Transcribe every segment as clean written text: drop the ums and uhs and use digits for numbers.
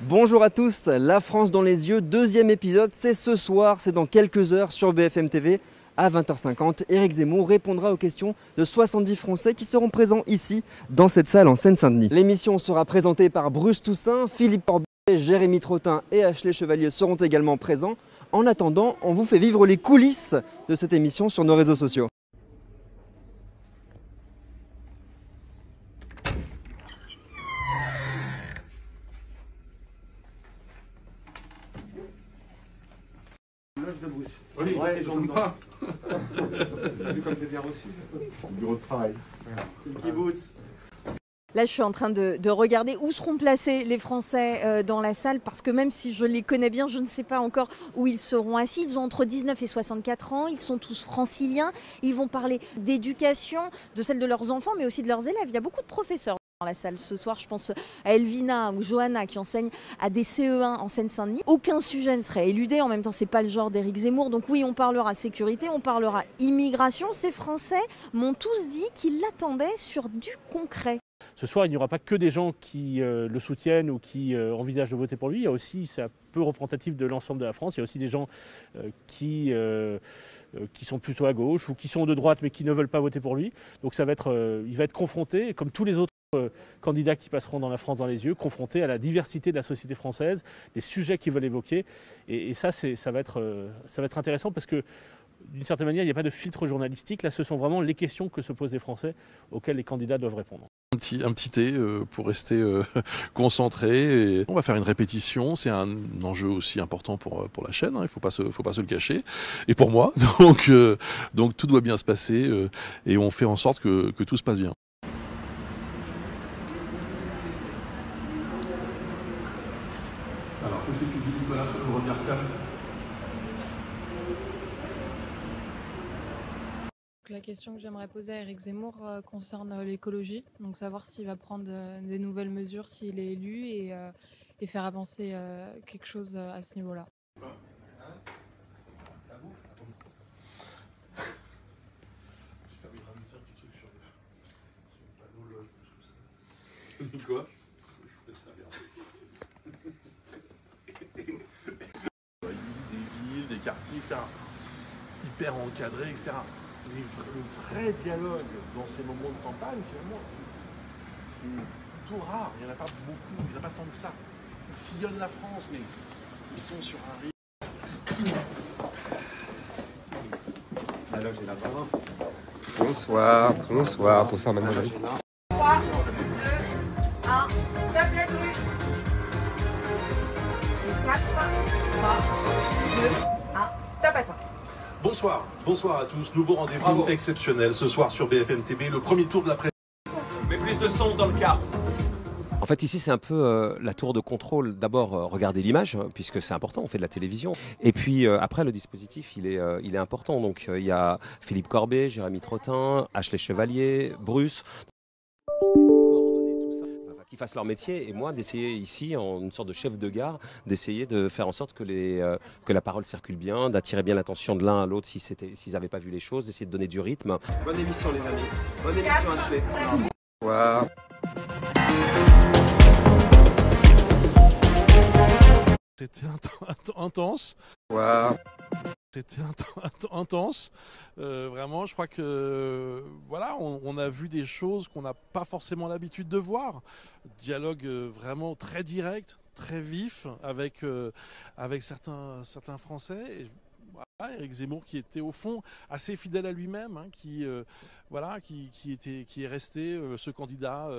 Bonjour à tous, La France dans les yeux, deuxième épisode, c'est ce soir, c'est dans quelques heures sur BFM TV. À 20h50, Éric Zemmour répondra aux questions de 70 Français qui seront présents ici, dans cette salle en Seine-Saint-Denis. L'émission sera présentée par Bruce Toussaint, Philippe Corbet, Jérémy Trottin et Ashley Chevalier seront également présents. En attendant, on vous fait vivre les coulisses de cette émission sur nos réseaux sociaux. De Bruce. Oui, ouais, c'est sympa. Vu comme t'es bien reçu. Bureau de travail. Voilà. C'est le kibbutz. Là, je suis en train de regarder où seront placés les Français dans la salle, parce que même si je les connais bien, je ne sais pas encore où ils seront assis. Ils ont entre 19 et 64 ans, ils sont tous franciliens, ils vont parler d'éducation, de celle de leurs enfants, mais aussi de leurs élèves. Il y a beaucoup de professeurs dans la salle ce soir. Je pense à Elvina ou Johanna qui enseignent à des CE1 en Seine-Saint-Denis. Aucun sujet ne serait éludé. En même temps, c'est pas le genre d'Éric Zemmour. Donc oui, on parlera sécurité, on parlera immigration. Ces Français m'ont tous dit qu'ils l'attendaient sur du concret. Ce soir, il n'y aura pas que des gens qui le soutiennent ou qui envisagent de voter pour lui. Il y a aussi, c'est un peu représentatif de l'ensemble de la France, il y a aussi des gens qui sont plutôt à gauche ou qui sont de droite mais qui ne veulent pas voter pour lui. Donc il va être confronté, comme tous les autres candidats qui passeront dans la France dans les yeux, confronté à la diversité de la société française, des sujets qu'ils veulent évoquer. Et ça va être intéressant parce que d'une certaine manière, il n'y a pas de filtre journalistique. Là, ce sont vraiment les questions que se posent les Français auxquelles les candidats doivent répondre. Un petit thé pour rester concentré. Et on va faire une répétition. C'est un enjeu aussi important pour la chaîne. Hein, il faut pas se le cacher. Et pour moi, donc tout doit bien se passer et on fait en sorte que tout se passe bien. Alors, qu'est-ce que tu dis, Nicolas, sur le regard calme ? La question que j'aimerais poser à Éric Zemmour concerne l'écologie, donc savoir s'il va prendre des nouvelles mesures s'il est élu et faire avancer quelque chose à ce niveau-là. Quoi ? Des villes, des quartiers, etc. Hyper encadrés, etc. Le vrai dialogue dans ces moments de campagne, finalement, c'est plutôt rare. Il n'y en a pas beaucoup, il n'y en a pas tant que ça. Ils sillonnent la France, mais ils sont sur un rythme. La loge est là-bas. Bonsoir, mademoiselle. 3, 2, 1, tape la rue. 4, 3, 2, 1, tape à toi. Bonsoir à tous. Nouveau rendez-vous exceptionnel ce soir sur BFM TV, le premier tour de la presse. Mais plus de son dans le car. En fait, ici, c'est un peu la tour de contrôle. D'abord, regardez l'image, puisque c'est important, on fait de la télévision. Et puis, après, le dispositif, il est important. Donc, il y a Philippe Corbet, Jérémy Trottin, Ashley Chevalier, Bruce. Qui fassent leur métier et moi d'essayer ici en une sorte de chef de gare d'essayer de faire en sorte que la parole circule bien, d'attirer bien l'attention de l'un à l'autre s'ils n'avaient pas vu les choses, d'essayer de donner du rythme. Bonne émission les amis, bonne émission Ashley. Wow. C'était intense. Wow. C'était intense. Vraiment, je crois que voilà, on a vu des choses qu'on n'a pas forcément l'habitude de voir. Dialogue vraiment très direct, très vif avec certains Français. Et, voilà, Éric Zemmour qui était au fond assez fidèle à lui-même, hein, qui est resté ce candidat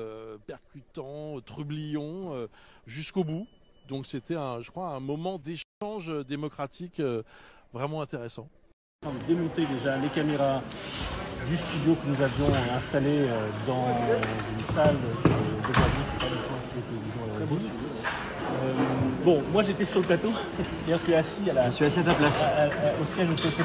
percutant, trublion jusqu'au bout. Donc c'était je crois un moment d'échange démocratique vraiment intéressant. On a démonté déjà les caméras du studio que nous avions installé dans une salle de Paris. Très beau studio. Bon, moi j'étais sur le plateau, c'est-à-dire que tu es assis à la. Je suis assis à ta place. Au siège où tu étais